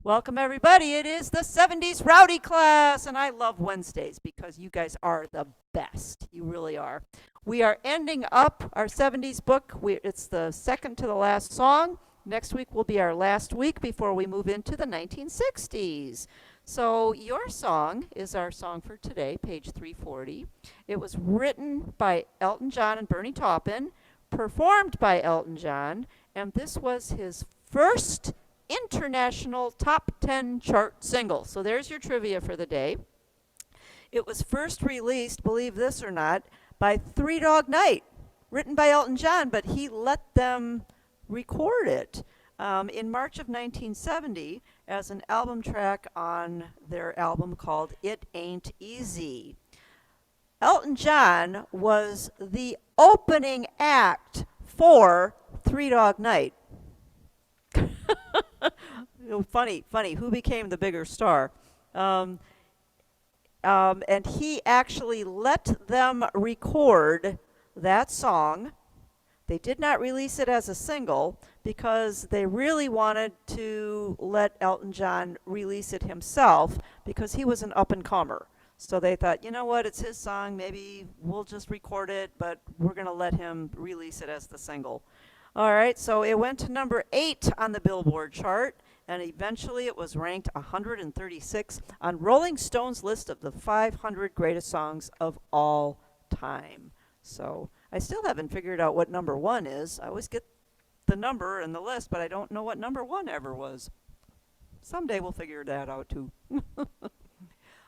Welcome, everybody. It is the 70s Rowdy class, and I love Wednesdays because you guys are the best. You really are. We are ending up our 70s book. It's the second to the last song. Next week will be our last week before we move into the 1960s. So, your song is our song for today, page 340. It was written by Elton John and Bernie Taupin, performed by Elton John, and this was his first international top 10 chart single. So there's your trivia for the day. It was first released, believe this or not, by Three Dog Night, written by Elton John, but he let them record it in March of 1970 as an album track on their album called It Ain't Easy. Elton John was the opening act for Three Dog Night. Funny. Who became the bigger star? And he actually let them record that song. They did not release it as a single because they really wanted to let Elton John release it himself because he was an up-and-comer. So they thought, you know what, it's his song, maybe we'll just record it, but we're going to let him release it as the single. All right, so it went to number 8 on the Billboard chart, and eventually it was ranked 136 on Rolling Stone's list of the 500 greatest songs of all time. So I still haven't figured out what number 1 is. I always get the number and the list, but I don't know what number 1 ever was. Someday we'll figure that out too.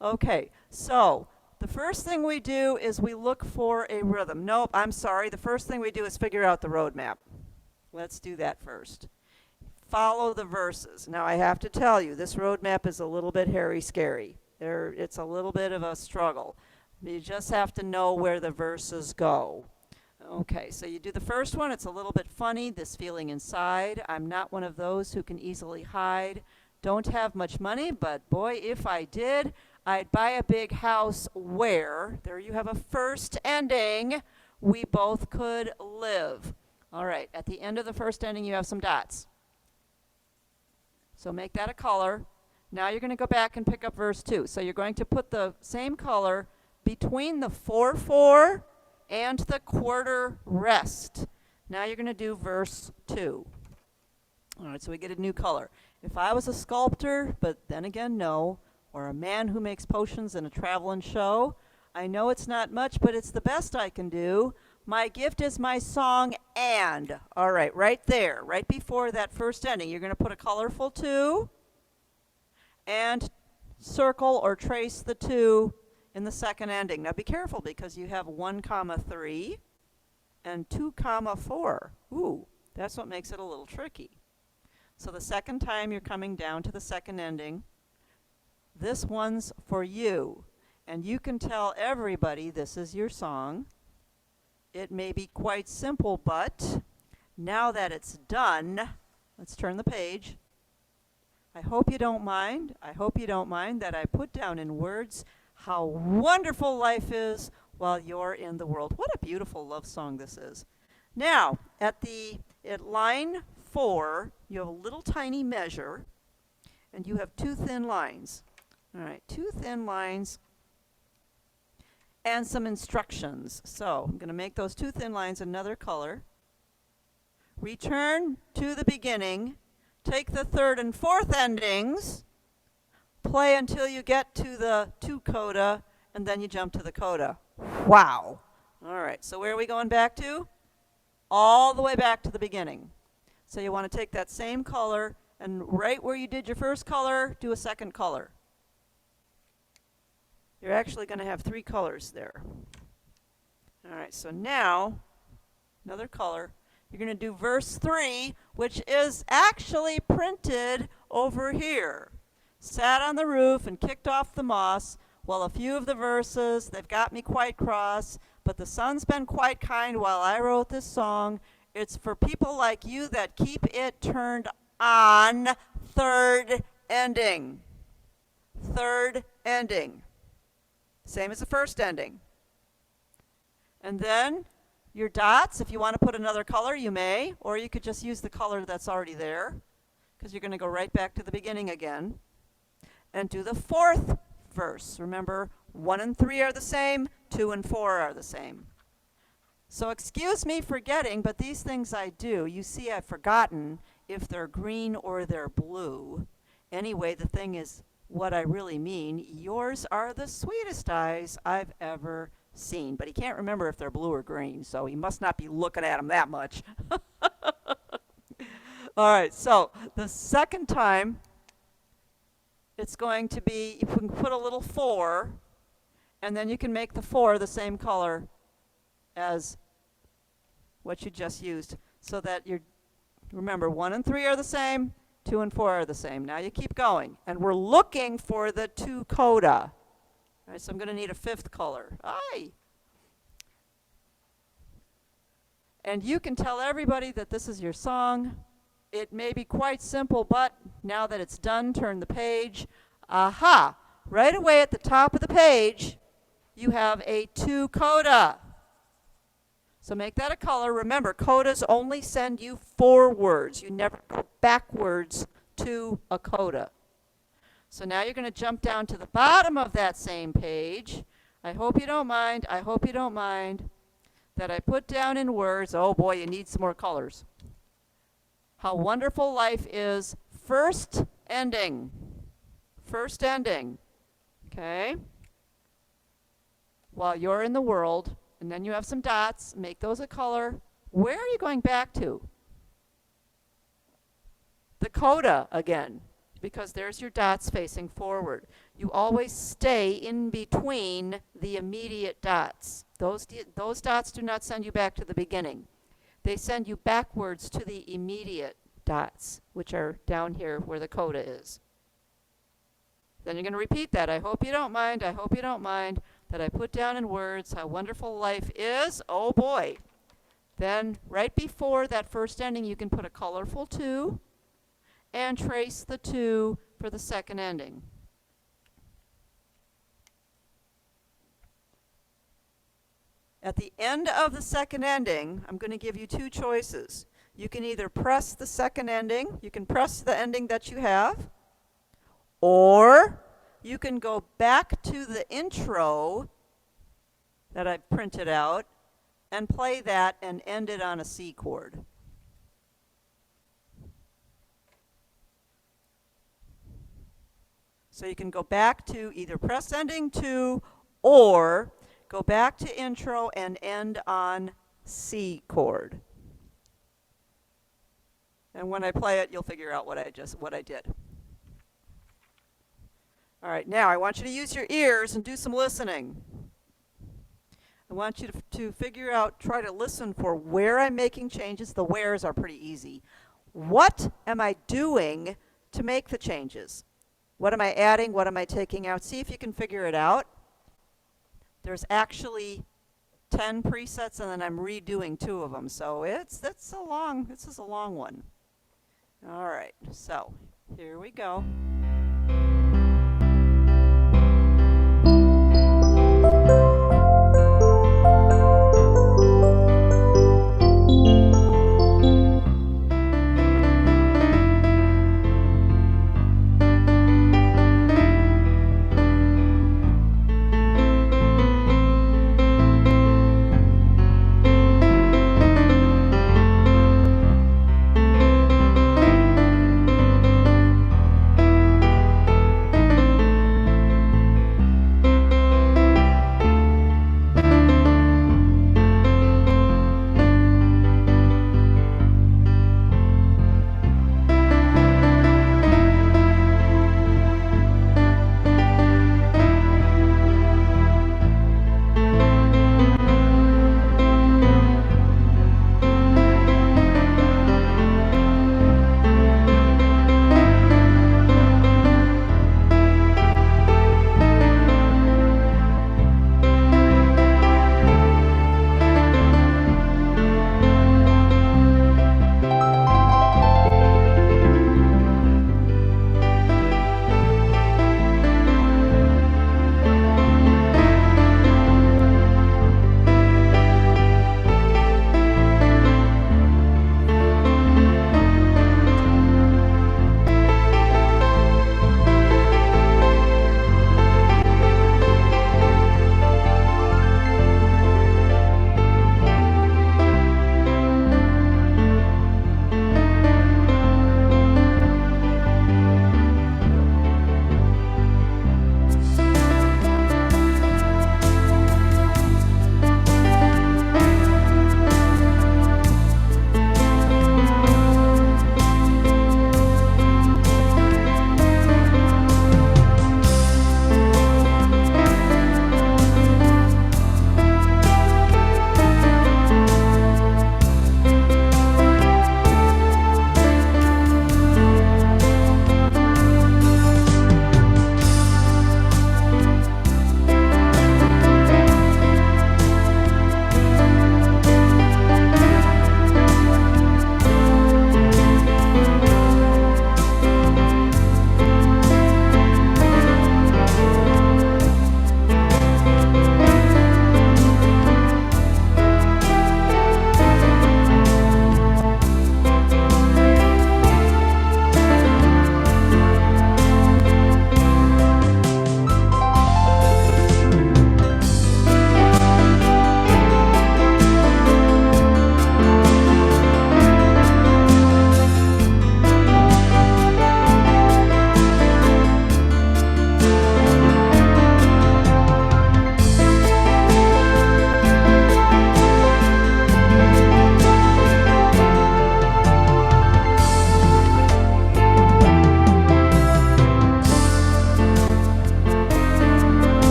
Okay, so the first thing we do is we look for a rhythm. Nope, I'm sorry. The first thing we do is figure out the road map. Let's do that first. Follow the verses. Now I have to tell you, this road map is a little bit hairy-scary. It's a little bit of a struggle. You just have to know where the verses go. Okay, so you do the first one. It's a little bit funny, this feeling inside. I'm not one of those who can easily hide. Don't have much money, but boy, if I did, I'd buy a big house where, there you have a first ending, we both could live. All right, at the end of the first ending, you have some dots. So make that a color. Now you're going to go back and pick up verse 2. So you're going to put the same color between the 4/4 and the quarter rest. Now you're going to do verse 2. All right, so we get a new color. If I was a sculptor, but then again, no, or a man who makes potions in a traveling show, I know it's not much, but it's the best I can do. My gift is my song and. All right, right there, right before that first ending, you're going to put a colorful 2 and circle or trace the 2 in the second ending. Now be careful because you have 1,3 and 2,4. Ooh, that's what makes it a little tricky. So the second time you're coming down to the second ending, this one's for you. And you can tell everybody this is your song. It may be quite simple, but now that it's done, let's turn the page. I hope you don't mind. I hope you don't mind that I put down in words how wonderful life is while you're in the world. What a beautiful love song this is. Now, at line 4, you have a little tiny measure, and you have 2 thin lines. All right, 2 thin lines and some instructions. So I'm going to make those 2 thin lines another color. Return to the beginning. Take the third and fourth endings. Play until you get to the 2 coda, and then you jump to the coda. Wow. All right, so where are we going back to? All the way back to the beginning. So you want to take that same color, and right where you did your first color, do a second color. You're actually going to have 3 colors there. All right, so now, another color. You're going to do verse 3, which is actually printed over here. Sat on the roof and kicked off the moss. Well, a few of the verses, they've got me quite cross, but the sun's been quite kind while I wrote this song. It's for people like you that keep it turned on. Third ending. Third ending. Same as the first ending. And then your dots, if you want to put another color, you may, or you could just use the color that's already there. because you're going to go right back to the beginning again, and do the fourth verse. Remember, 1 and 3 are the same, 2 and 4 are the same. So excuse me for forgetting, but these things I do. You see, I've forgotten if they're green or they're blue. Anyway, the thing is what I really mean. Yours are the sweetest eyes I've ever seen. But he can't remember if they're blue or green, so he must not be looking at them that much. All right, so the second time, it's going to be, you can put a little 4, and then you can make the 4 the same color as what you just used, so that you're, remember, 1 and 3 are the same, 2 and 4 are the same. Now you keep going, and we're looking for the 2 coda. All right, so I'm going to need a 5th color. Aye. And you can tell everybody that this is your song. It may be quite simple, but now that it's done, turn the page. Aha! Right away at the top of the page, you have a 2 coda. So make that a color. Remember, codas only send you forwards. You never go backwards to a coda. So now you're going to jump down to the bottom of that same page. I hope you don't mind. I hope you don't mind that I put down in words. Oh boy, you need some more colors. How wonderful life is. First ending. First ending. Okay? While you're in the world, and then you have some dots, make those a color. Where are you going back to? The coda again, because there's your dots facing forward. You always stay in between the immediate dots. Those dots do not send you back to the beginning. They send you backwards to the immediate dots, which are down here where the coda is. Then you're going to repeat that. I hope you don't mind. I hope you don't mind that I put down in words how wonderful life is. Oh boy. Then right before that first ending, you can put a colorful 2 and trace the 2 for the second ending. At the end of the second ending, I'm going to give you 2 choices. You can either press the second ending, you can press the ending that you have, or you can go back to the intro that I've printed out and play that and end it on a C chord. So you can go back to either press ending 2 or go back to intro and end on C chord. And when I play it, you'll figure out what I did. All right, now I want you to use your ears and do some listening. I want you to figure out, try to listen for where I'm making changes. The wheres are pretty easy. What am I doing to make the changes? What am I adding? What am I taking out? See if you can figure it out. There's actually 10 presets, and then I'm redoing 2 of them. So this is a long one. All right, so here we go.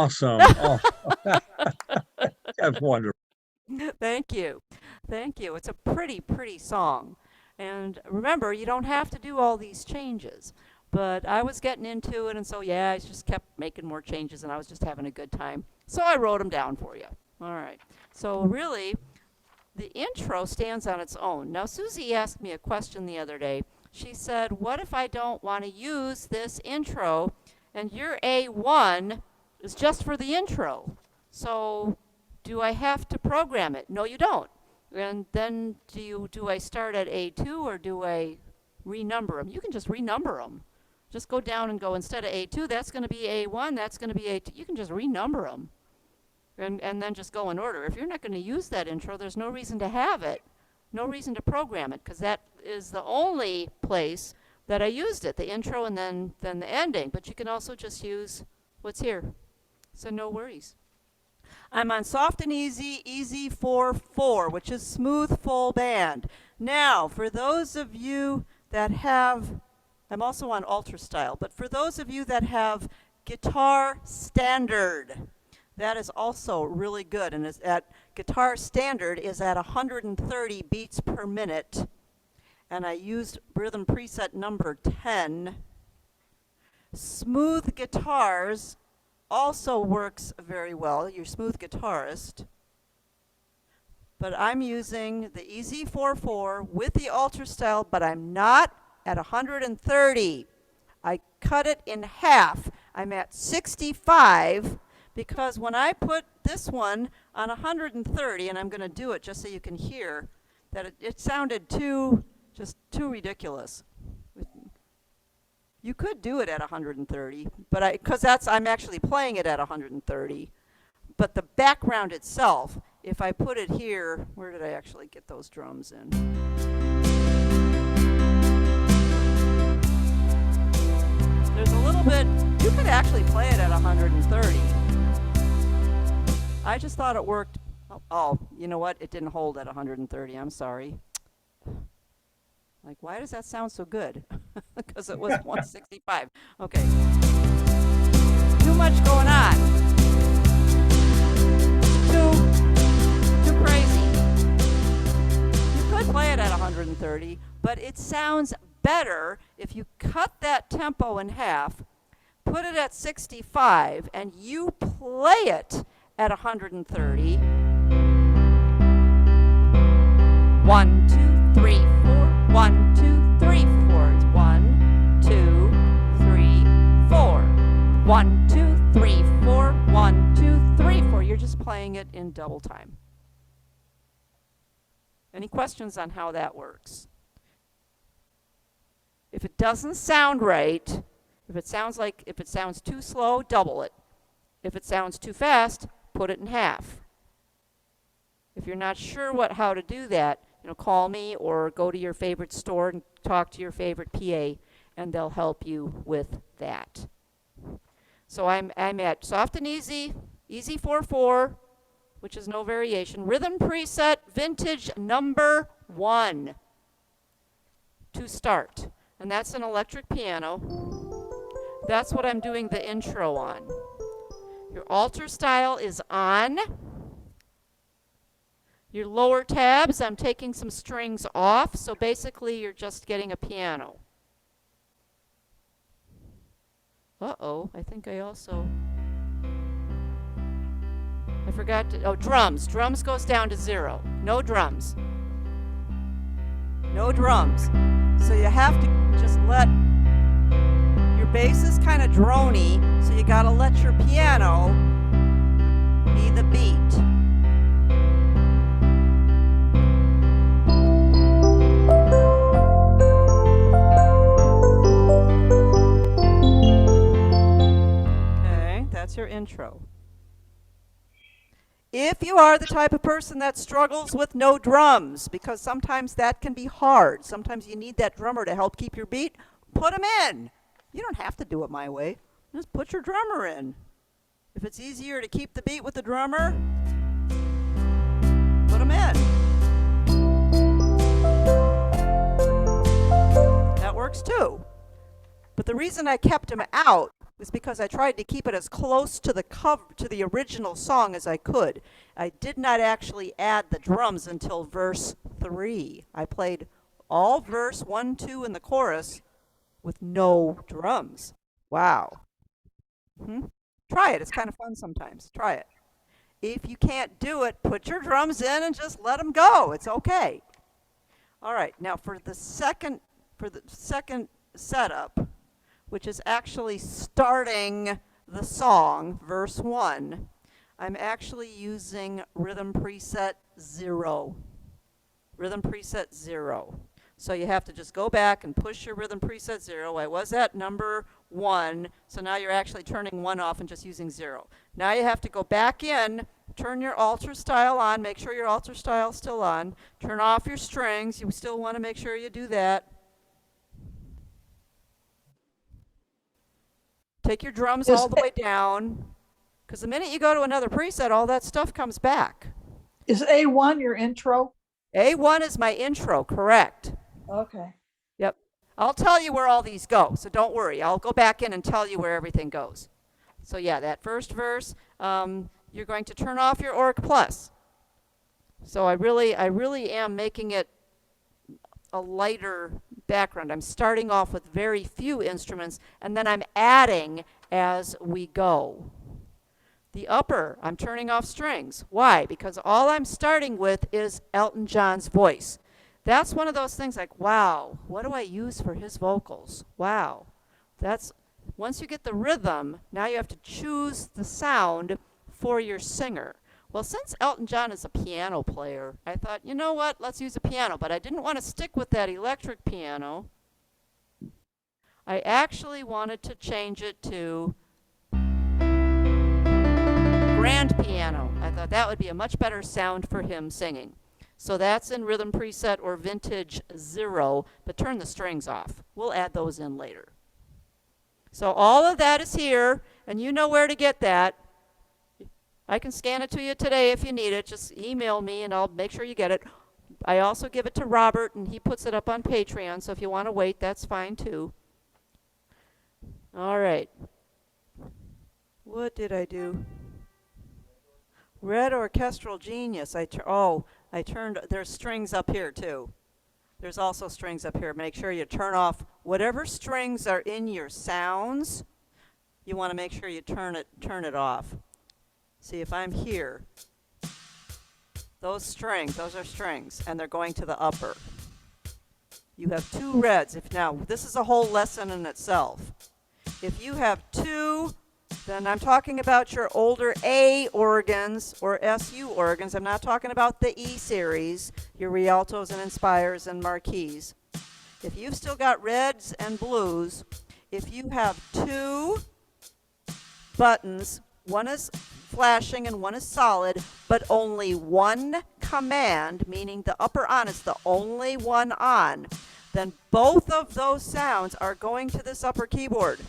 awesome. Oh, that's wonderful. Thank you. Thank you. It's a pretty, pretty song. And remember, you don't have to do all these changes. But I was getting into it, and so yeah, I just kept making more changes, and I was just having a good time. So I wrote them down for you. All right. So really, the intro stands on its own. Now, Susie asked me a question the other day. She said, what if I don't want to use this intro and your A1 is just for the intro? So do I have to program it? No, you don't. And then do I start at A2 or do I renumber them? You can just renumber them. Just go down and go, instead of A2, that's going to be A1, that's going to be A2. You can just renumber them and then just go in order. If you're not going to use that intro, there's no reason to have it. No reason to program it, because that is the only place that I used it, the intro and then the ending. But you can also just use what's here. So no worries. I'm on Soft and Easy, Easy 4/4, which is smooth full band. Now, for those of you that have, I'm also on Ultra Style, but for those of you that have Guitar Standard, that is also really good, and is at Guitar Standard is at 130 beats per minute, and I used rhythm preset number 10. Smooth Guitars also works very well, your smooth guitarist, but I'm using the Easy 4/4 with the Ultra Style, but I'm not at 130. I cut it in half. I'm at 65. Because when I put this one on 130, and I'm going to do it just so you can hear, that it sounded just too ridiculous. You could do it at 130, but because I'm actually playing it at 130. But the background itself, if I put it here, where did I actually get those drums in? There's a little bit, you could actually play it at 130. I just thought it worked. Oh, you know what? It didn't hold at 130. I'm sorry. Like, why does that sound so good? Because it was 165. Okay. Too much going on. Too crazy. You could play it at 130, but it sounds better if you cut that tempo in half, put it at 65, and you play it at 130. 1, 2, 3, 4. 1, 2, 3, 4. It's 1, 2, 3, 4. 1, 2, 3, 4. 1, 2, 3, 4. You're just playing it in double time. Any questions on how that works? If it doesn't sound right, if it sounds too slow, double it. If it sounds too fast, put it in half. If you're not sure how to do that, call me or go to your favorite store and talk to your favorite PA, and they'll help you with that. So I'm at Soft and Easy, Easy 4/4, which is no variation. Rhythm preset, vintage number 1 to start. And that's an electric piano. That's what I'm doing the intro on. Your Ultra Style is on. Your lower tabs, I'm taking some strings off, so basically you're just getting a piano. Uh-oh, I think I forgot to, drums. Drums goes down to 0. No drums. No drums. So you have to just let, your bass is kind of drony, so you gotta let your piano be the beat. That's your intro. If you are the type of person that struggles with no drums, because sometimes that can be hard, sometimes you need that drummer to help keep your beat, put them in. You don't have to do it my way. Just put your drummer in. If it's easier to keep the beat with the drummer, put them in. That works too. But the reason I kept them out is because I tried to keep it as close to the cover to the original song as I could. I did not actually add the drums until verse 3. I played all verse 1, 2 and the chorus with no drums. Wow. Hmm? Try it. It's kind of fun sometimes. Try it. If you can't do it, put your drums in and just let them go. It's okay. All right. Now for the second setup, which is actually starting the song, verse 1, I'm actually using rhythm preset 0. Rhythm preset 0. So you have to just go back and push your rhythm preset 0. I was at number 1, so now you're actually turning 1 off and just using 0. Now you have to go back in, turn your alter style on, make sure your alter style is still on, turn off your strings. You still want to make sure you do that. Take your drums all the way down, because the minute you go to another preset, all that stuff comes back. Is A1 your intro? A1 is my intro, correct. Okay. Yep. I'll tell you where all these go, so don't worry. I'll go back in and tell you where everything goes. So yeah, that first verse, you're going to turn off your Orc Plus. So I really am making it a lighter background. I'm starting off with very few instruments, and then I'm adding as we go. The upper, I'm turning off strings. Why? Because all I'm starting with is Elton John's voice. That's one of those things like, wow, what do I use for his vocals? Wow. Once you get the rhythm, now you have to choose the sound for your singer. Well, since Elton John is a piano player, I thought, you know what, let's use a piano. But I didn't want to stick with that electric piano. I actually wanted to change it to grand piano. I thought that would be a much better sound for him singing. So that's in rhythm preset or vintage 0, but turn the strings off. We'll add those in later. So all of that is here, and you know where to get that. I can scan it to you today if you need it. Just email me and I'll make sure you get it. I also give it to Robert, and he puts it up on Patreon, so if you want to wait, that's fine too. All right. What did I do? Red Orchestral Genius. There's strings up here too. There's also strings up here. Make sure you turn off whatever strings are in your sounds. You want to make sure you turn it off. See, if I'm here, those are strings, and they're going to the upper. You have 2 reds. Now, this is a whole lesson in itself. If you have 2, then I'm talking about your older A organs or SU organs. I'm not talking about the E series, your Rialtos and Inspires and Marquis. If you've still got reds and blues, if you have 2 buttons, one is flashing and one is solid, but only one command, meaning the upper on is the only one on, then both of those sounds are going to this upper keyboard.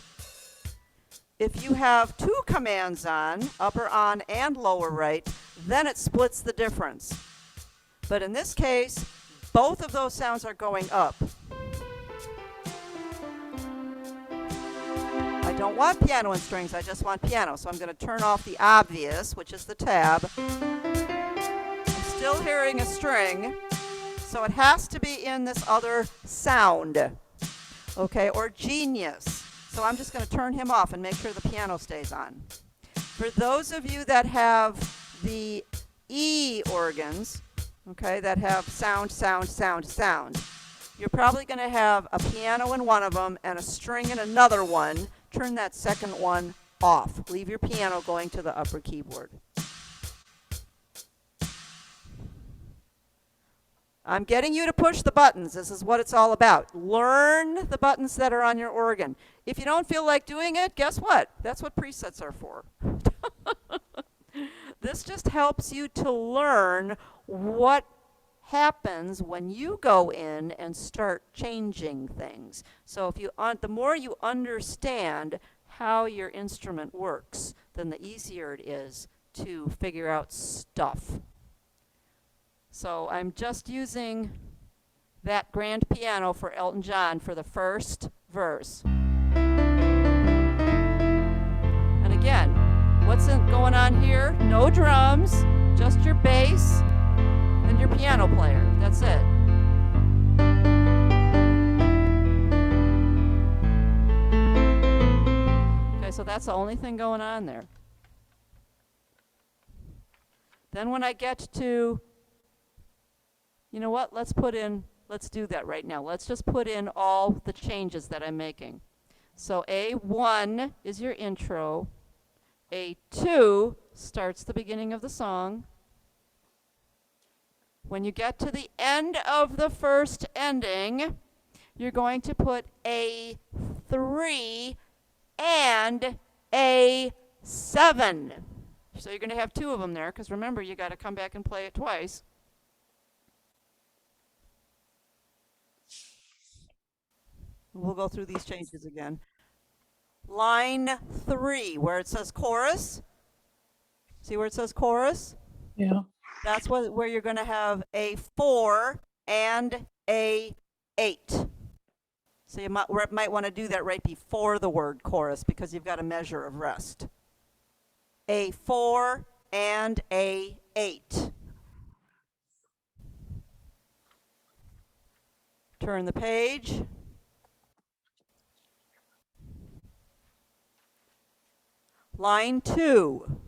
If you have 2 commands on, upper on and lower right, then it splits the difference. But in this case, both of those sounds are going up. I don't want piano and strings, I just want piano. So I'm going to turn off the obvious, which is the tab. I'm still hearing a string, so it has to be in this other sound, okay, or genius. So I'm just going to turn him off and make sure the piano stays on. For those of you that have the E organs, okay, that have sound, sound, sound, sound, you're probably going to have a piano in one of them and a string in another one. Turn that second one off. Leave your piano going to the upper keyboard. I'm getting you to push the buttons. This is what it's all about. Learn the buttons that are on your organ. If you don't feel like doing it, guess what? That's what presets are for. This just helps you to learn what happens when you go in and start changing things. So if the more you understand how your instrument works, then the easier it is to figure out stuff. So I'm just using that grand piano for Elton John for the first verse. What's going on here? No drums, just your bass and your piano player. That's it. Okay, so that's the only thing going on there. Then when I get to, you know what, let's do that right now. Let's just put in all the changes that I'm making. So A1 is your intro. A2 starts the beginning of the song. When you get to the end of the first ending, you're going to put A3 and A7. So you're going to have two of them there, because remember, you got to come back and play it twice. We'll go through these changes again. Line 3, where it says chorus. See where it says chorus? Yeah. That's where you're going to have A4 and A8. So you might want to do that right before the word chorus, because you've got a measure of rest. A4 and A8. Turn the page. Line 2.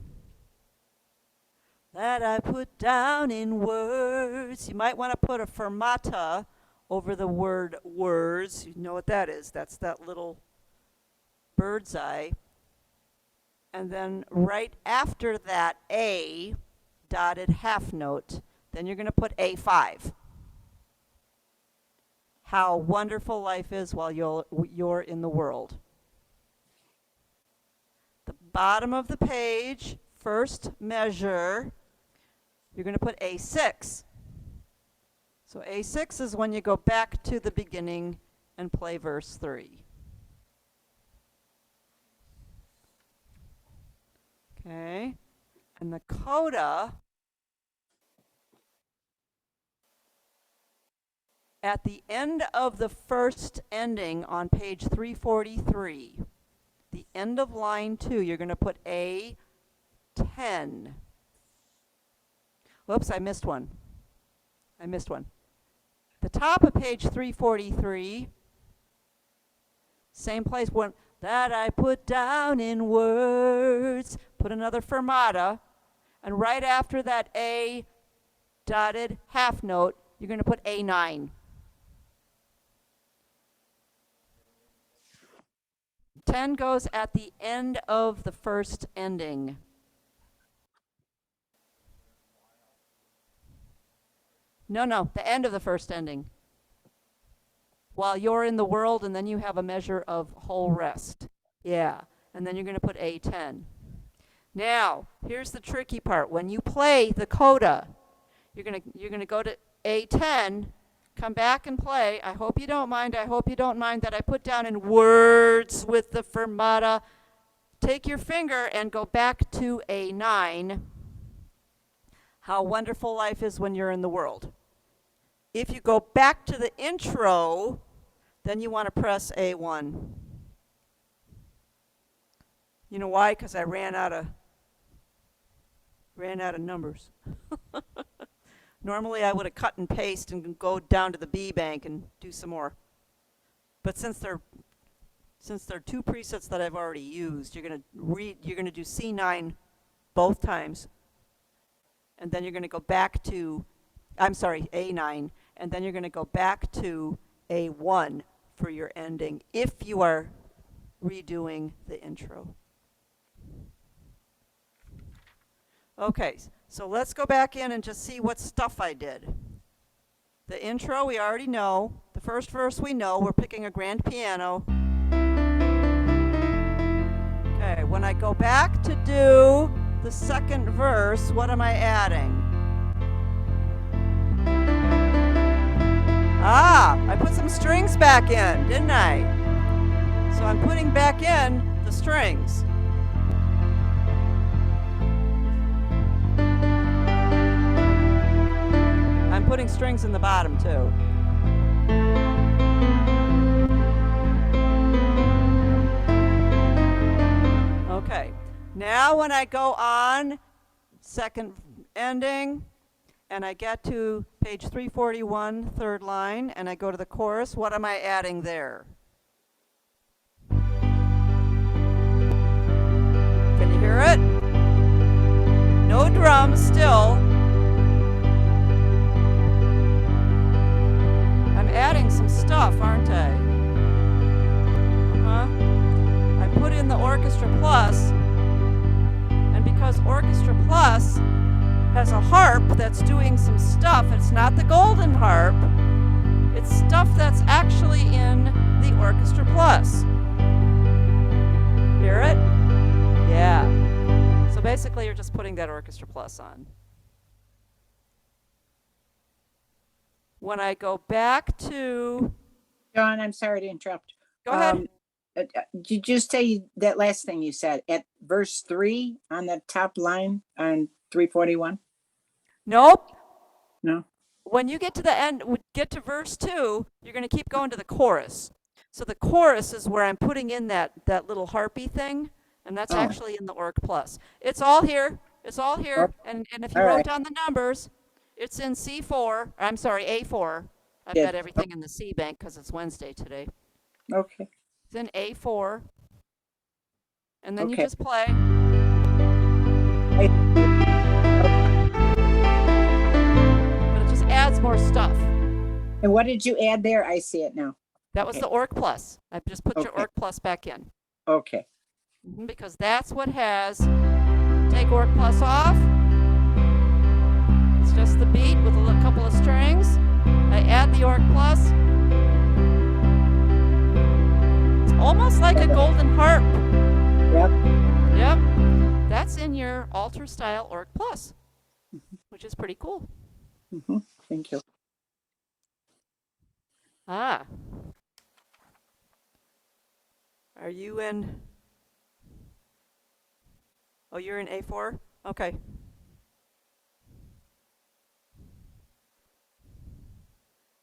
That I put down in words. You might want to put a fermata over the word words. You know what that is. That's that little bird's eye. And then right after that A dotted half note, then you're going to put A5. How wonderful life is while you're in the world. The bottom of the page, first measure, you're going to put A6. So A6 is when you go back to the beginning and play verse 3. Okay, and the coda at the end of the first ending on page 343, the end of line 2, you're going to put A10. Whoops, I missed one. The top of page 343, same place, when that I put down in words, put another fermata, and right after that A dotted half note, you're going to put A9. 10 goes at the end of the first ending. No, the end of the first ending. While you're in the world, and then you have a measure of whole rest. Yeah, and then you're going to put A10. Now, here's the tricky part. When you play the coda, you're going to go to A10, come back and play. I hope you don't mind that I put down in words with the fermata. Take your finger and go back to A9. How wonderful life is when you're in the world. If you go back to the intro, then you want to press A1. You know why? Because I ran out of numbers. Normally I would have cut and paste and go down to the B bank and do some more. But since they're two presets that I've already used, you're going to do C9 both times. And then you're going to go back to A9, and then you're going to go back to A1 for your ending if you are redoing the intro. Okay, so let's go back in and just see what stuff I did. The intro we already know. The first verse we know. We're picking a grand piano. Okay, when I go back to do the second verse, what am I adding? I put some strings back in, didn't I? So I'm putting back in the strings. I'm putting strings in the bottom too. Okay, Now when I go on, second ending, and I get to page 341, third line, and I go to the chorus, what am I adding there? Can you hear it? No drums still. I'm adding some stuff, aren't I? I put in the Orchestra Plus, and because Orchestra Plus has a harp that's doing some stuff, it's not the golden harp, it's stuff that's actually in the Orchestra Plus. Hear it? Yeah. So basically you're just putting that Orchestra Plus on. When I go back to... Dawn, I'm sorry to interrupt. Go ahead. Did you just say that last thing you said at verse 3 on the top line on 341? Nope. No. When you get to the end, get to verse 2, you're going to keep going to the chorus. So the chorus is where I'm putting in that little harpy thing, and that's actually in the Orc Plus. It's all here. It's all here. And if you wrote down the numbers, it's in C4. I'm sorry, A4. I've got everything in the C bank because it's Wednesday today. Okay. It's in A4. And then you just play. But it just adds more stuff. And what did you add there? I see it now. That was the Orc Plus. I've just put your Orc Plus back in. Okay. Because that's what has, take Orc Plus off. It's just the beat with a couple of strings. I add the Orc Plus. It's almost like a golden harp. Yep. Yep. That's in your altar style Orc Plus, which is pretty cool. Thank you. Ah. Are you in? Oh, you're in A4? Okay.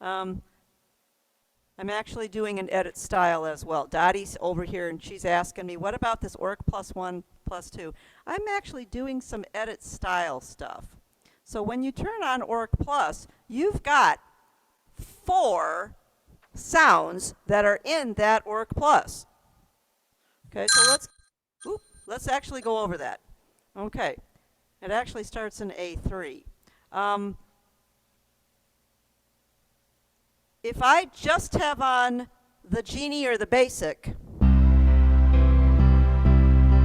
I'm actually doing an edit style as well. Dottie's over here and she's asking me, what about this Orc Plus 1, Plus 2? I'm actually doing some edit style stuff. So when you turn on Orc Plus, you've got 4 sounds that are in that Orc Plus. Okay, so let's actually go over that. Okay, it actually starts in A3. If I just have on the Genie or the Basic,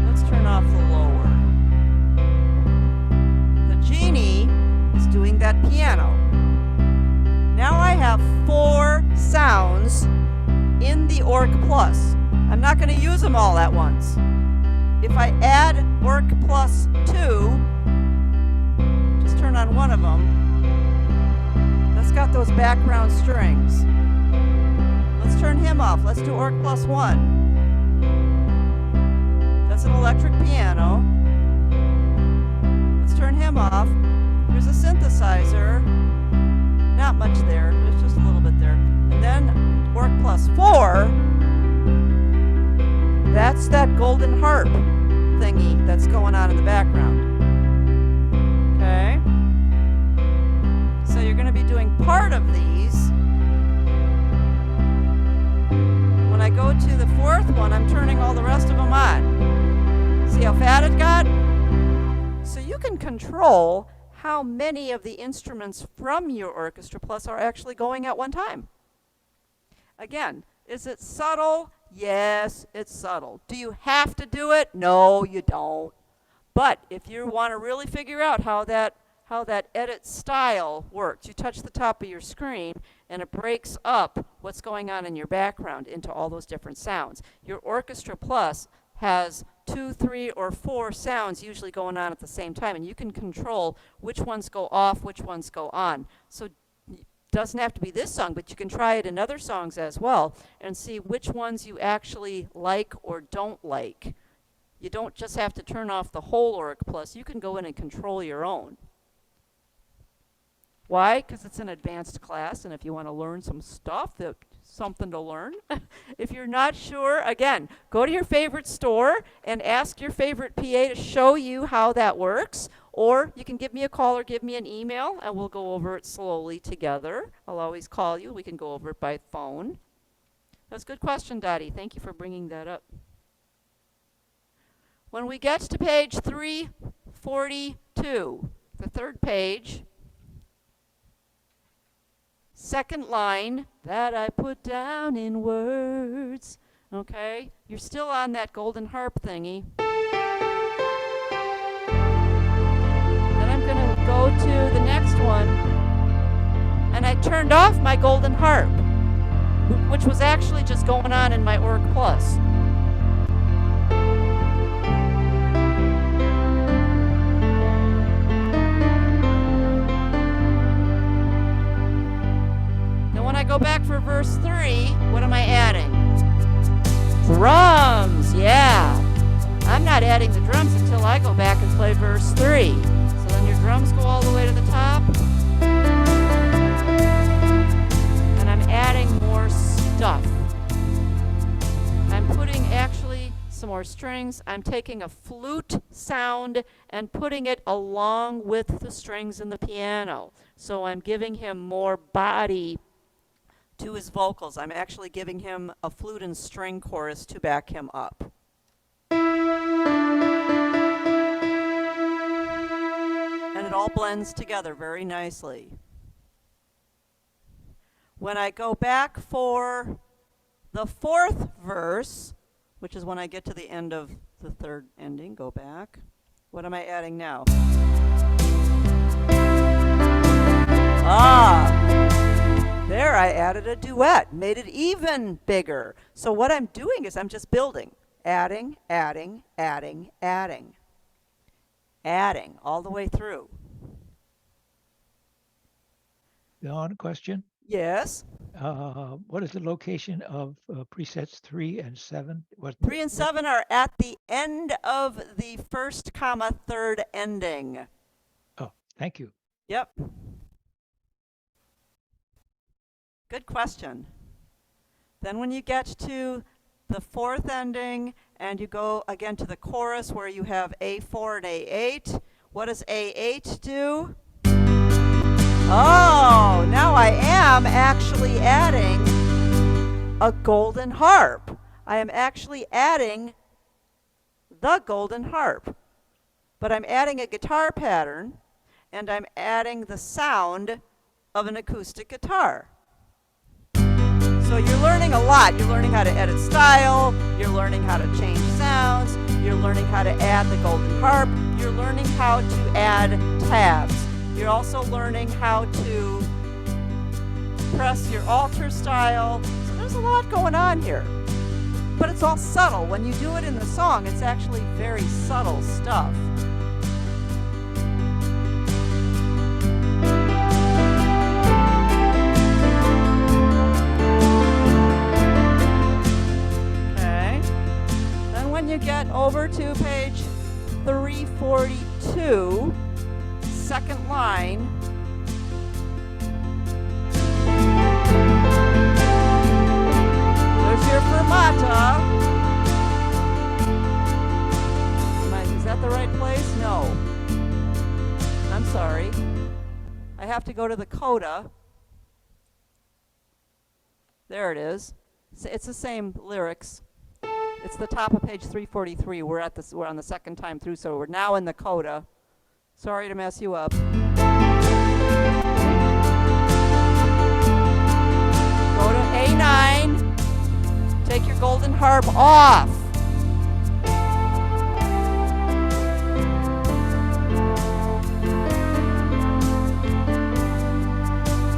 let's turn off the lower. The Genie is doing that piano. Now I have 4 sounds in the Orc Plus. I'm not going to use them all at once. If I add Orc Plus 2, just turn on one of them. That's got those background strings. Let's turn him off. Let's do Orc Plus 1. That's an electric piano. Let's turn him off. There's a synthesizer. Not much there. There's just a little bit there. And then Orc Plus 4. That's that golden harp thingy that's going on in the background. Okay? So you're going to be doing part of these. When I go to the 4th one, I'm turning all the rest of them on. See how fat it got? So you can control how many of the instruments from your Orchestra Plus are actually going at one time. Again, is it subtle? Yes, it's subtle. Do you have to do it? No, you don't. But if you want to really figure out how that edit style works, you touch the top of your screen and it breaks up what's going on in your background into all those different sounds. Your Orchestra Plus has 2, 3, or 4 sounds usually going on at the same time, and you can control which ones go off, which ones go on. So doesn't have to be this song, but you can try it in other songs as well and see which ones you actually like or don't like. You don't just have to turn off the whole Orc Plus. You can go in and control your own. Why? Because it's an advanced class, and if you want to learn some stuff that something to learn. If you're not sure, again, go to your favorite store and ask your favorite PA to show you how that works. Or you can give me a call or give me an email, and we'll go over it slowly together. I'll always call you. We can go over it by phone. That's a good question, Dottie. Thank you for bringing that up. When we get to page 342, the third page, second line, that I put down in words. Okay? You're still on that golden harp thingy. Then I'm going to go to the next one. And I turned off my golden harp, which was actually just going on in my Org Plus. When I go back for verse 3, what am I adding? Drums, yeah. I'm not adding the drums until I go back and play verse 3. So then your drums go all the way to the top. And I'm adding more stuff. I'm putting actually some more strings. I'm taking a flute sound and putting it along with the strings in the piano. So I'm giving him more body to his vocals. I'm actually giving him a flute and string chorus to back him up. And it all blends together very nicely. When I go back for the fourth verse, which is when I get to the end of the third ending, go back. What am I adding now? There I added a duet, made it even bigger. So what I'm doing is I'm just building, adding, adding, adding, adding, adding all the way through. Dawn, question. Yes. What is the location of presets 3 and 7? 3 and 7 are at the end of the first comma third ending. Oh, thank you. Yep. Good question. Then when you get to the fourth ending and you go again to the chorus where you have A4 and A8, what does A8 do? Oh, now I am actually adding a golden harp. I am actually adding the golden harp. But I'm adding a guitar pattern and I'm adding the sound of an acoustic guitar. So you're learning a lot. You're learning how to edit style, you're learning how to change sounds, you're learning how to add the golden harp, you're learning how to add tabs. You're also learning how to press your alter style. So there's a lot going on here. But it's all subtle. When you do it in the song, it's actually very subtle stuff. When you get over to page 342, second line, there's your fermata. Is that the right place? No. I'm sorry. I have to go to the coda. There it is. It's the same lyrics. It's the top of page 343. We're on the second time through, so we're now in the coda. Sorry to mess you up. Go to A9. Take your golden harp off.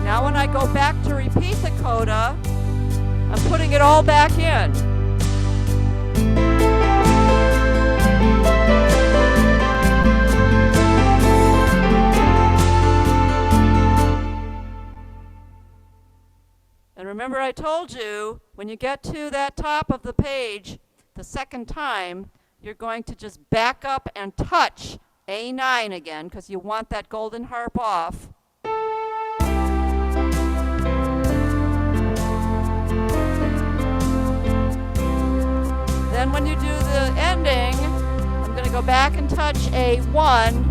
Now when I go back to repeat the coda, I'm putting it all back in. And remember I told you, when you get to that top of the page, the second time, you're going to just back up and touch A9 again, because you want that golden harp off. then when you do the ending, I'm going to go back and touch A1.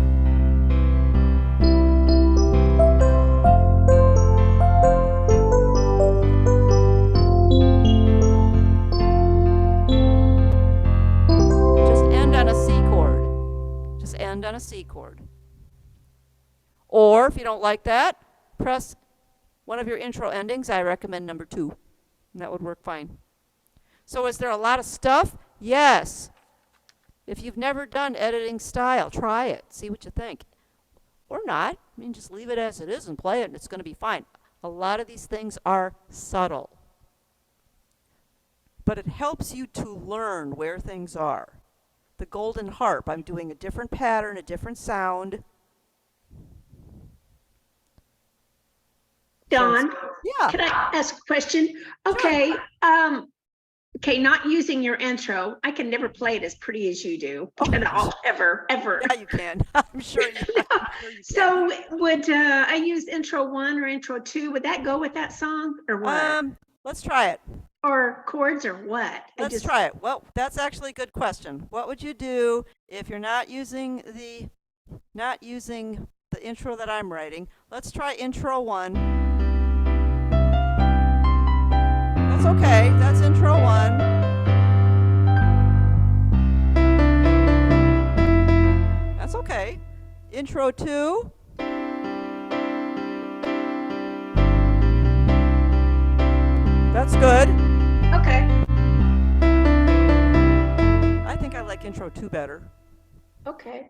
Just end on a C chord. Just end on a C chord. Or if you don't like that, press one of your intro endings. I recommend number 2. And that would work fine. So is there a lot of stuff? Yes. If you've never done editing style, try it. See what you think. Or not. I mean, just leave it as it is and play it, and it's going to be fine. A lot of these things are subtle. But it helps you to learn where things are. The golden harp, I'm doing a different pattern, a different sound. Dawn, Yeah. can I ask a question? Okay, okay, not using your intro. I can never play it as pretty as you do at all, ever. Yeah, you can. I'm sure you can. So would I use intro 1 or intro 2? Would that go with that song or what? Let's try it. Or chords or what? Let's try it. Well, that's actually a good question. What would you do if you're not using the intro that I'm writing? Let's try intro 1. That's okay. That's intro 1. That's okay. Intro 2. That's good. Okay, I think I like intro 2 better. okay.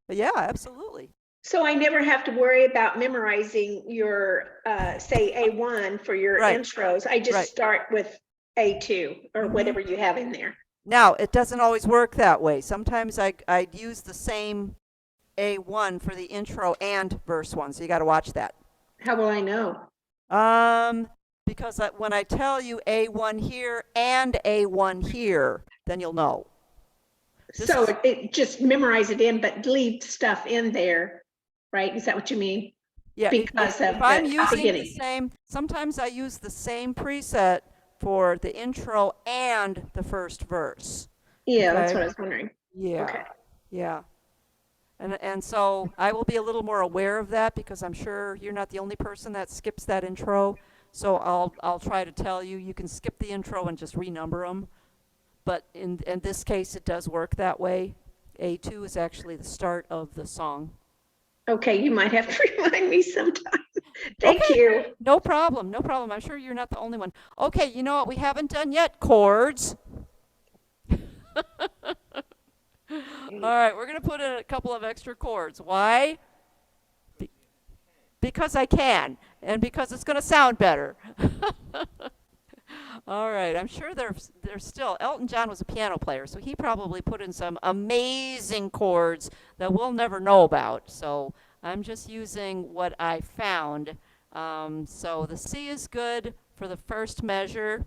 But yeah, absolutely. So I never have to worry about memorizing your, say, A1 for your Right. intros. I just Right. start with A2 or whatever you have in there. Now, it doesn't always work that way. Sometimes I'd use the same A1 for the intro and verse 1, so you got to watch that. How will I know? Because when I tell you A1 here and A1 here, then you'll know. This So is- it just memorize it in, but leave stuff in there, right? Is that what you mean? Yeah, Because of if I'm the using the beginning. same, sometimes I use the same preset for the intro and the first verse. Yeah, that's Okay. what I was wondering. Yeah. Okay. Yeah. And so I will be a little more aware of that because I'm sure you're not the only person that skips that intro. So I'll try to tell you, you can skip the intro and just renumber them. But in this case, it does work that way. A2 is actually the start of the song. Okay, you might have to remind me sometime. Thank Okay. you. No problem, no problem. I'm sure you're not the only one. Okay, you know what we haven't done yet? Chords. All right, we're going to put in a couple of extra chords. Why? Because I can, and because it's going to sound better. All right, I'm sure there's still, Elton John was a piano player, so he probably put in some amazing chords that we'll never know about. So I'm just using what I found. So the C is good for the first measure.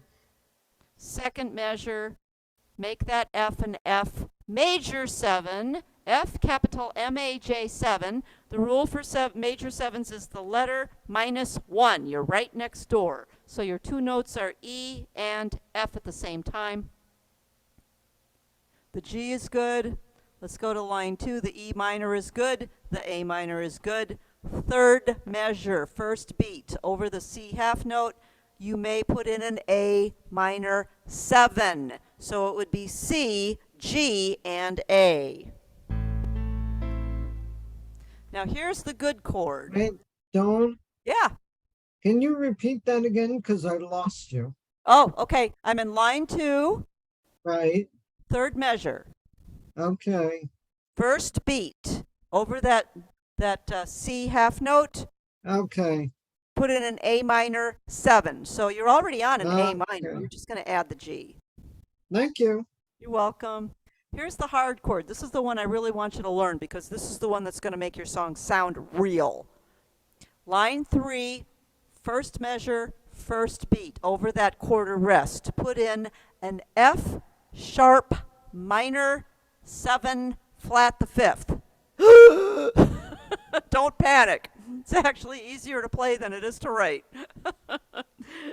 Second measure, make that F an F major 7, F capital M-A-J 7. The rule for major 7s is the letter minus 1. You're right next door. So your two notes are E and F at the same time. The G is good. Let's go to line 2. The E minor is good. The A minor is good. Third measure, first beat. Over the C half note, you may put in an A minor 7. So it would be C, G, and A. Now here's the good chord. Wait, Dawn, Yeah. can you repeat that again? Because I lost you. Oh, okay. I'm in line 2, Right, third measure. okay, First beat. Over that C half note, okay. put in an A minor 7. So you're already on an A minor. Okay. You're just going to add the G. Thank you. You're welcome. Here's the hard chord. This is the one I really want you to learn because this is the one that's going to make your song sound real. Line 3, first measure, first beat. Over that quarter rest, put in an F sharp minor 7 flat the 5th. Don't panic. It's actually easier to play than it is to write.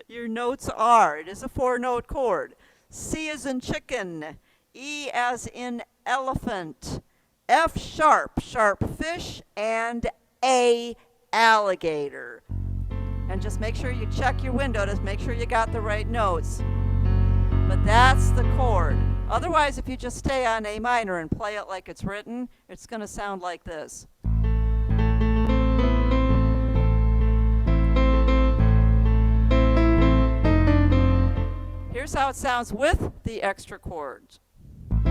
Your notes are, it is a 4-note chord. C is in chicken, E as in elephant, F sharp, sharp fish, and A alligator. And just make sure you check your window to make sure you got the right notes. But that's the chord. Otherwise, if you just stay on A minor and play it like it's written, it's going to sound like this. Here's how it sounds with the extra chords. Did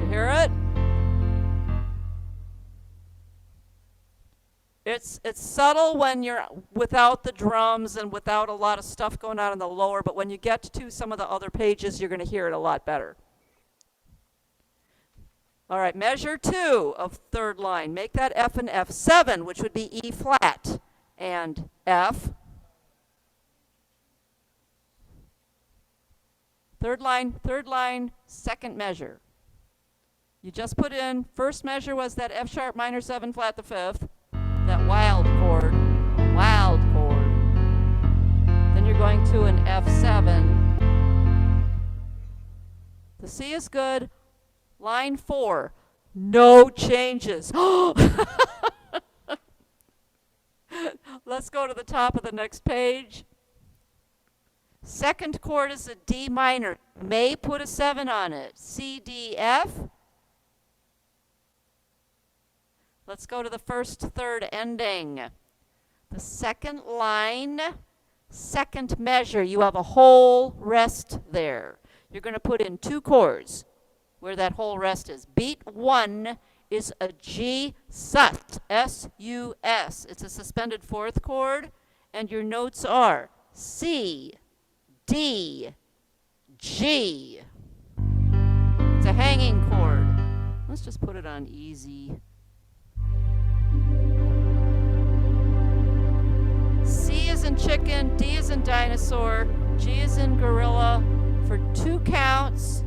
you hear it? It's subtle when you're without the drums and without a lot of stuff going on in the lower, but when you get to some of the other pages, you're going to hear it a lot better. All right, measure 2 of third line. Make that F an F7, which would be E flat, and F. Third line, second measure. You just put in, first measure was that F sharp minor 7 flat the 5th, that wild chord. Then you're going to an F7. The C is good. Line 4, no changes. Let's go to the top of the next page. Second chord is a D minor. May put a 7 on it. C, D, F. Let's go to the first third ending. The second line, second measure. You have a whole rest there. You're going to put in 2 chords where that whole rest is. Beat 1 is a G sus, S-U-S. It's a suspended 4th chord, and your notes are C, D, G. It's a hanging chord. Let's just put it on easy. C is in chicken, D is in dinosaur, G is in gorilla for 2 counts.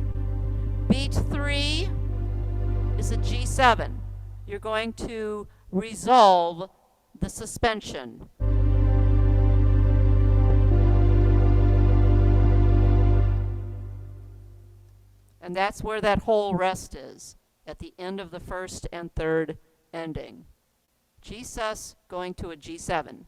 Beat 3 is a G7. You're going to resolve the suspension. And that's where that whole rest is, at the end of the first and third ending. G sus going to a G7.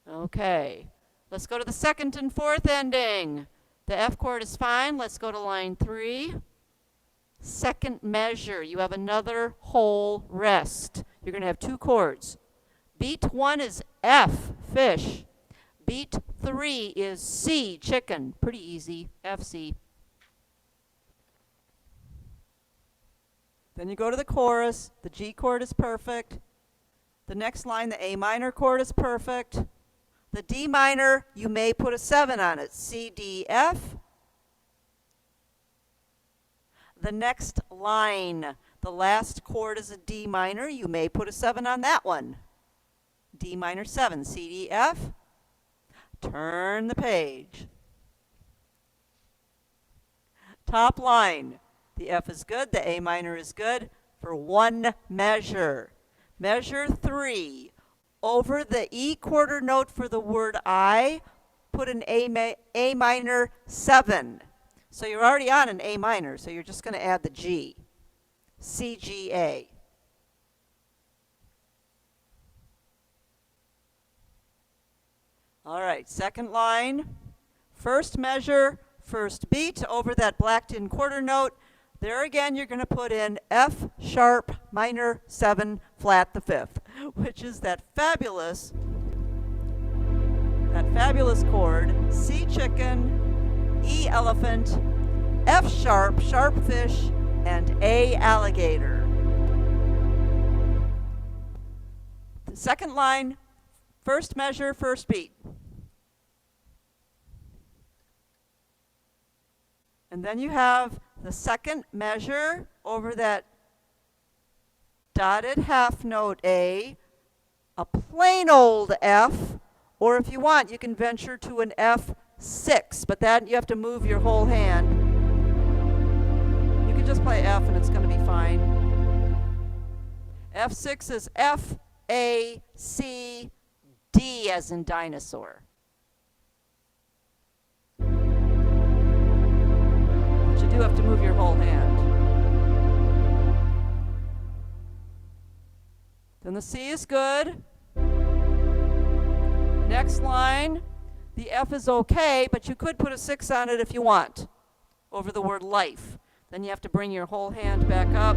Okay, let's go to the second and fourth ending. The F chord is fine. Let's go to line 3. Second measure. You have another whole rest. You're going to have 2 chords. Beat 1 is F, fish. Beat 3 is C, chicken. Pretty easy. F, C. Then you go to the chorus. The G chord is perfect. The next line, the A minor chord is perfect. The D minor, you may put a 7 on it. C, D, F. The next line, the last chord is a D minor. You may put a 7 on that one. D minor 7, C, D, F. Turn the page. Top line, the F is good, the A minor is good for 1 measure. Measure 3. Over the E quarter note for the word I, put an A minor 7. So you're already on an A minor, so you're just going to add the G. C, G, A. All right, second line. First measure, first beat over that blacked in quarter note. There again, you're going to put in F sharp minor 7 flat the 5th, which is that fabulous chord, C chicken, E elephant, F sharp, sharp fish, and A alligator. The second line, first measure, first beat. And then you have the second measure over that dotted half note A, a plain old F, or if you want, you can venture to an F6, but that you have to move your whole hand. You can just play F and it's going to be fine. F6 is F, A, C, D as in dinosaur. But you do have to move your whole hand. Then the C is good. Next line, the F is okay, but you could put a 6 on it if you want, over the word life. Then you have to bring your whole hand back up.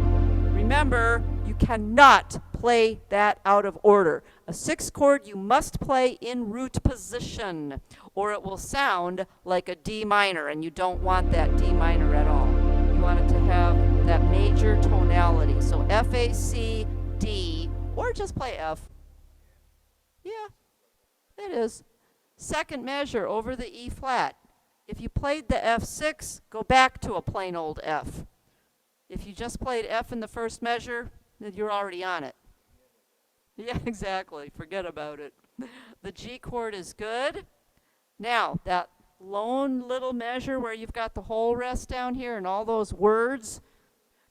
Remember, you cannot play that out of order. A 6 chord you must play in root position, or it will sound like a D minor, and you don't want that D minor at all. You want it to have that major tonality. So F, A, C, D, or just play F. Yeah, it is. Second measure over the E flat. If you played the F6, go back to a plain old F. If you just played F in the first measure, then you're already on it. Yeah, exactly. Forget about it. The G chord is good. Now, that lone little measure where you've got the whole rest down here and all those words,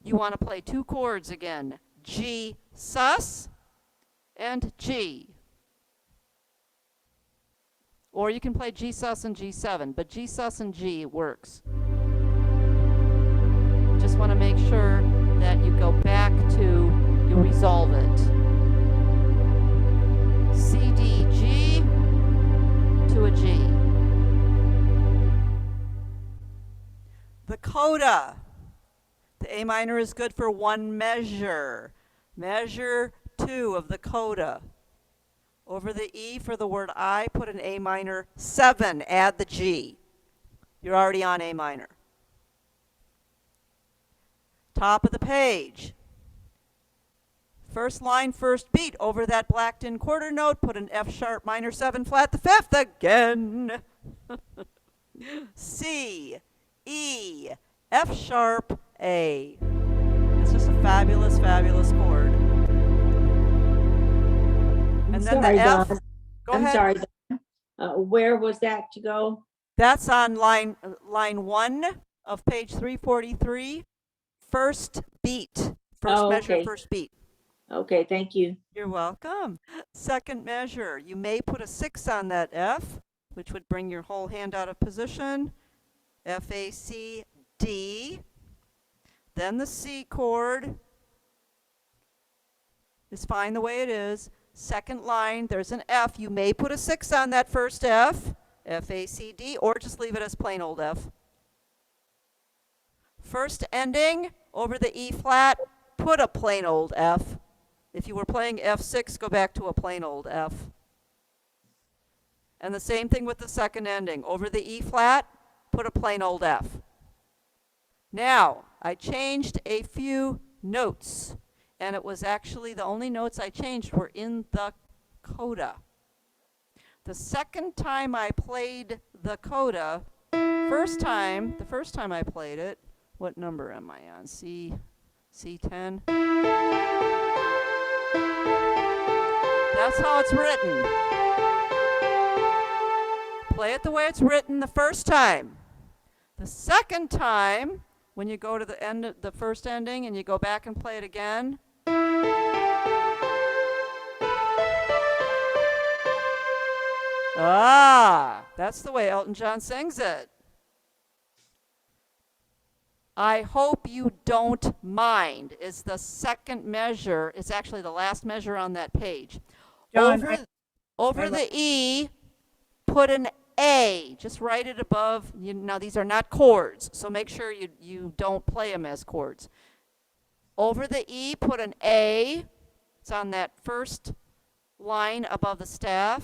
you want to play 2 chords again. G sus and G. Or you can play G sus and G7, but G sus and G works. You just want to make sure that you go back to, you resolve it. C, D, G to a G. The coda. The A minor is good for 1 measure. Measure 2 of the coda. Over the E for the word I, put an A minor 7, add the G. You're already on A minor. Top of the page. First line, first beat. Over that blacked in quarter note, put an F sharp minor 7 flat the 5th again. C, E, F sharp, A. It's just a fabulous, fabulous chord. And then sorry, the F. Dawn. Go I'm ahead. sorry. Dawn. Where was that to go? That's on line 1 of page 343. First beat. First Oh, measure, okay. first beat. Okay, thank you. You're welcome. Second measure. You may put a 6 on that F, which would bring your whole hand out of position. F, A, C, D. Then the C chord is fine the way it is. Second line, there's an F. You may put a 6 on that first F, F, A, C, D, or just leave it as plain old F. First ending, over the E flat, put a plain old F. If you were playing F6, go back to a plain old F. And the same thing with the second ending. Over the E flat, put a plain old F. Now, I changed a few notes. And it was actually the only notes I changed were in the coda. The second time I played the coda, the first time I played it, what number am I on? C10? That's how it's written. Play it the way it's written the first time. The second time, when you go to the end of the first ending and you go back and play it again, that's the way Elton John sings it. I hope you don't mind is the second measure. It's actually the last measure on that page. Dawn, Over the E, put an A. Just write it above. Now, these are not chords, so make sure you don't play them as chords. Over the E, put an A. It's on that first line above the staff.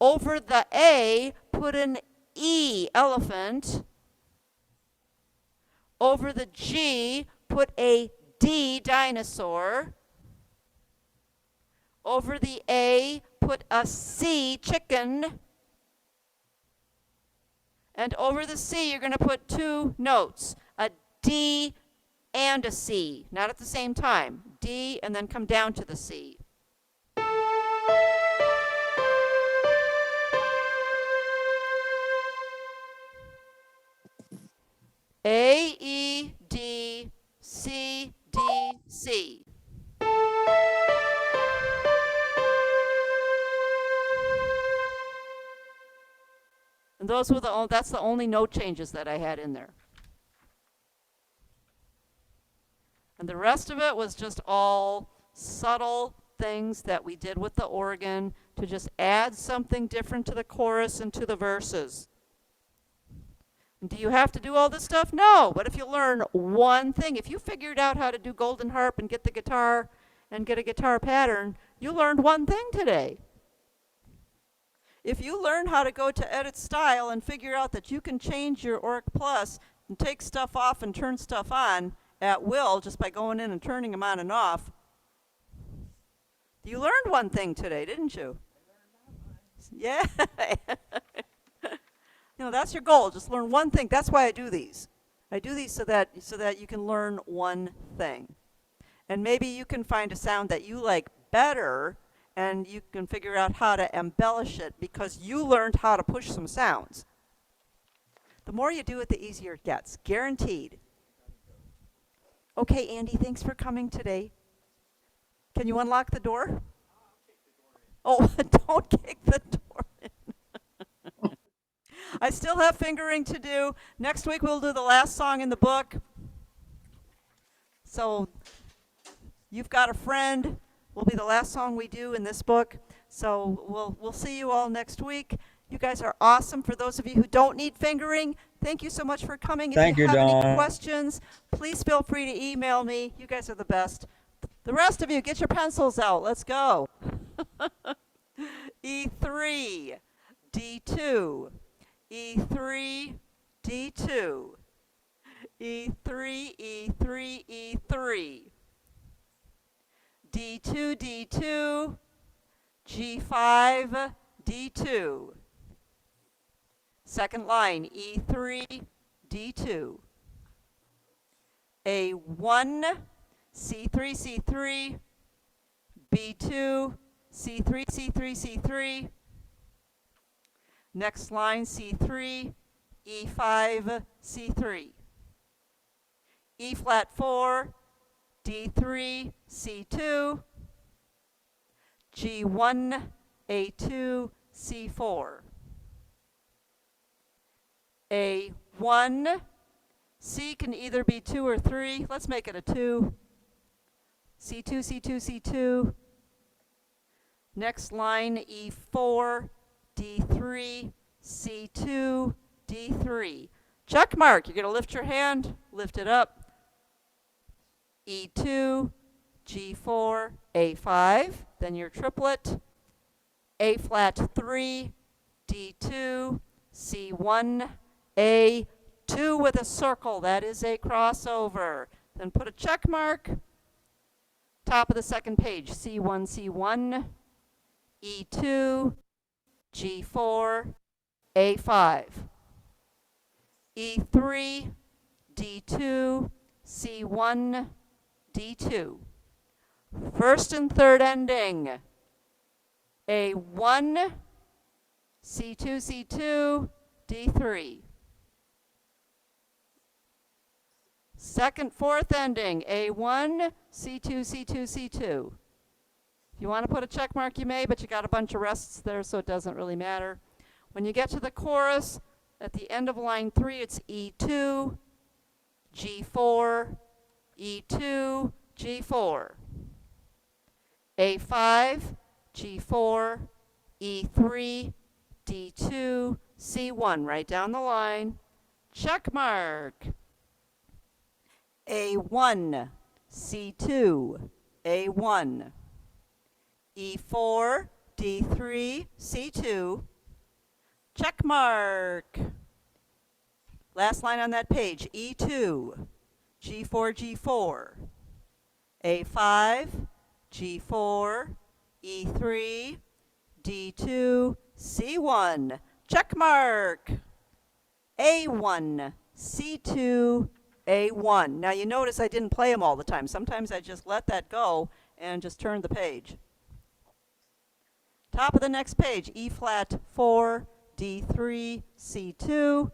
Over the A, put an E, elephant. Over the G, put a D, dinosaur. Over the A, put a C, chicken. And over the C, you're going to put 2 notes, a D and a C, not at the same time. D, and then come down to the C. A, E, D, C, D, C. And those were that's the only note changes that I had in there. And the rest of it was just all subtle things that we did with the organ to just add something different to the chorus and to the verses. And do you have to do all this stuff? No, but if you learn one thing, if you figured out how to do golden harp and get the guitar and get a guitar pattern, you learned one thing today. If you learn how to go to edit style and figure out that you can change your Orc Plus and take stuff off and turn stuff on at will just by going in and turning them on and off, you learned one thing today, didn't you? Yeah. You know, that's your goal. Just learn one thing. That's why I do these. I do these so that you can learn one thing. And maybe you can find a sound that you like better and you can figure out how to embellish it because you learned how to push some sounds. The more you do it, the easier it gets. Guaranteed. Okay, Andy, thanks for coming today. Can you unlock the door? Oh, don't kick the door in. I still have fingering to do. Next week we'll do the last song in the book. So, You've Got a Friend will be the last song we do in this book. So we'll see you all next week. You guys are awesome. For those of you who don't need fingering, thank you so much for coming. Thank if you you, have any Dawn. questions, please feel free to email me. You guys are the best. The rest of you, get your pencils out. Let's go. E3, D2, E3, D2, E3, E3, E3, D2, D2, G5, D2. Second line, E3, D2. A1, C3, C3, B2, C3, C3, C3. Next line, C3, E5, C3. E flat 4, D3, C2, G1, A2, C4. A1, C can either be 2 or 3. Let's make it a 2. C2, C2, C2. Next line, E4, D3, C2, D3. Check mark. You're going to lift your hand, lift it up. E2, G4, A5, then your triplet, A flat 3, D2, C1, A2 with a circle, that is a crossover. Then put a check mark, top of the second page, C1, C1, E2, G4, A5, E3, D2, C1, D2. First and third ending. A1, C2, C2, D3. Second, fourth ending. A1, C2, C2, C2. If you want to put a check mark, you may, but you got a bunch of rests there, so it doesn't really matter. When you get to the chorus, at the end of line 3, it's E2, G4, E2, G4. A5, G4, E3, D2, C1, right down the line. Check mark. A1, C2, A1. E4, D3, C2. Check mark. Last line on that page, E2, G4, G4. A5, G4, E3, D2, C1. Check mark. A1, C2, A1. Now you notice I didn't play them all the time. Sometimes I just let that go and just turn the page. Top of the next page, E flat 4, D3, C2.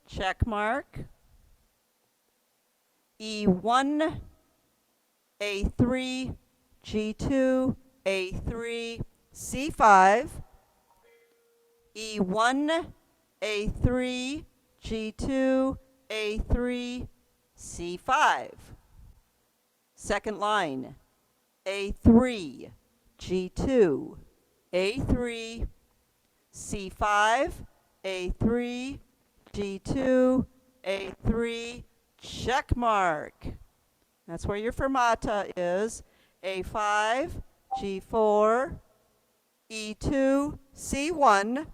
Check mark. E1, A3, G2, A3, C5, E1, A3, G2, A3, C5. Second line, A3, G2, A3, C5, A3, G2, A3, check mark. That's where your fermata is. A5, G4, E2, C1.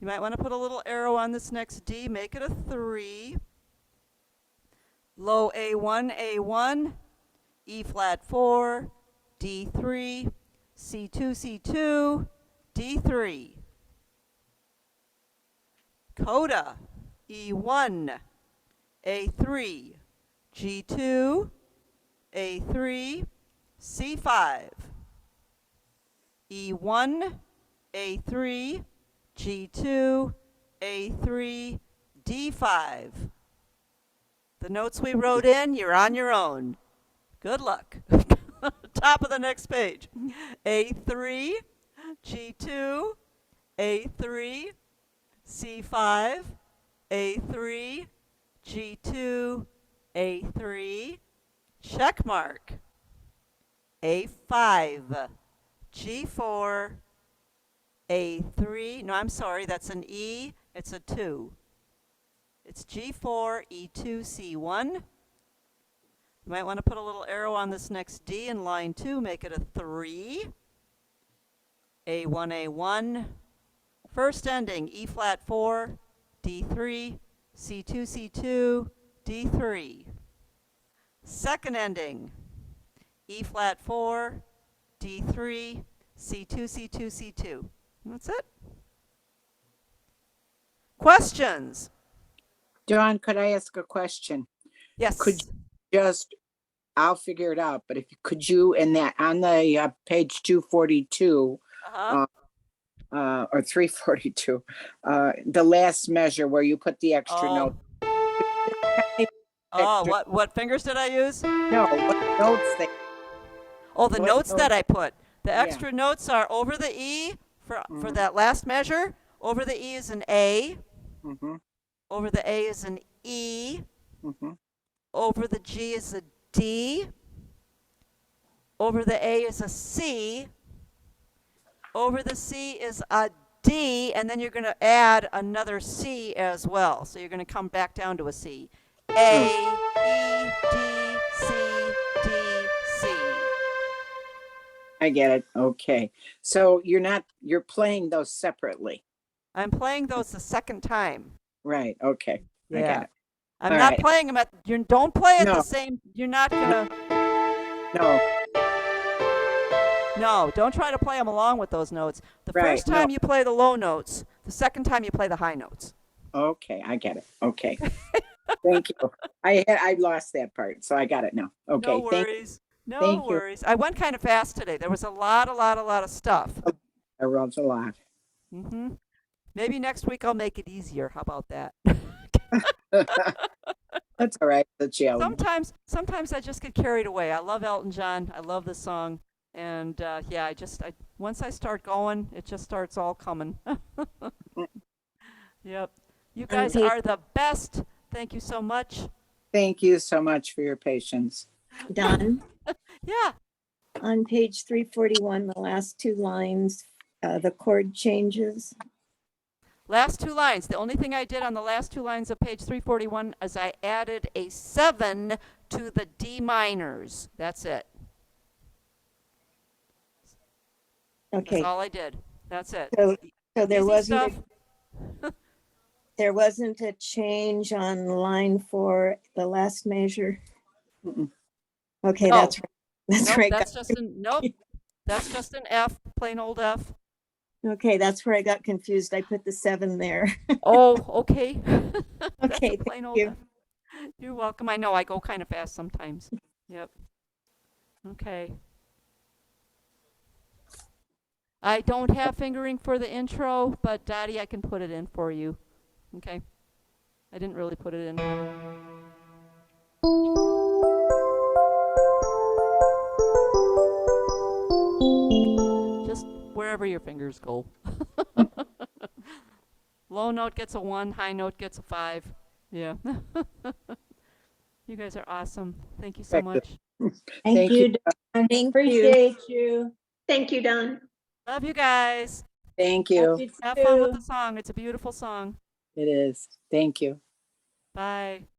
You might want to put a little arrow on this next D, make it a 3. Low A1, A1, E flat 4, D3, C2, C2, D3. Coda, E1, A3, G2, A3, C5. E1, A3, G2, A3, D5. The notes we wrote in, you're on your own. Good luck. Top of the next page. A3, G2, A3, C5, A3, G2, A3, check mark. A5, G4, A3, no, I'm sorry, that's an E, it's a 2. It's G4, E2, C1. You might want to put a little arrow on this next D in line 2, make it a 3. A1, A1. First ending, E flat 4, D3, C2, C2, D3. Second ending, E flat 4, D3, C2, C2, C2. And that's it. Questions? Dawn, could I ask a question? Yes. Could just, I'll figure it out, but if you could you, in that, on the page 242, Uh-huh. or 342, the last measure where you put the extra Oh. note. Oh, Extra- what fingers did I use? No, what notes they, Oh, the What notes that notes? I put. The Yeah. extra notes are over the E for Mhm. that last measure. Over the E is an A. mm-hmm, Over the A is an E. mm-hmm. Over the G is a D. Over the A is a C. Over the C is a D, and then you're going to add another C as well. So you're going to come back down to a C. A, E, D, C, D, C. I get it. Okay. So you're playing those separately. I'm playing those the second time. Right. Okay. I Yeah. get it. I'm All not right. playing them at, you don't play at the No. same, you're not gonna, No, no, don't try to play them along with those notes. The Right, first time no. you play the low notes, the second time you play the high notes. okay. I get it. Okay. Thank you. I lost that part, so I got it now. Okay. No worries. No thank you. worries. I went kind of fast today. There was a lot of stuff. I wrote a lot. Hmm. Maybe next week I'll make it easier. How about that? That's all right. The challenge. Sometimes I just get carried away. I love Elton John. I love this song. And yeah, I once I start going, it just starts all coming. Yep. You guys page- are the best. Thank you so much. Thank you so much for your patience. Don, Yeah. on page 341, the last two lines, the chord changes. Last two lines. The only thing I did on the last two lines of page 341 is I added a 7 to the D minors. That's it. Okay, That's all I did. That's it. so there Easy wasn't, stuff. there wasn't a change on line 4, the last measure. Mm-mm. Okay, No. that's right. That's Nope, right. that's just an nope. That's just an F, plain old F. Okay, that's where I got confused. I put the 7 there. Oh, okay. That's Okay, a plain old you. F. You're welcome. I know I go kind of fast sometimes. Yep. Okay. I don't have fingering for the intro, but Dottie, I can put it in for you. Okay. I didn't really put it in. Just wherever your fingers go. Low note gets a 1, high note gets a 5. Yeah. You guys are awesome. Thank you so Thank you. much. Thank you, Dawn. Thank you. Appreciate you. Thank you, Dawn. Love you guys. Thank Love you. you Have fun with too. the song. It's a beautiful song. It is. Thank you. Bye.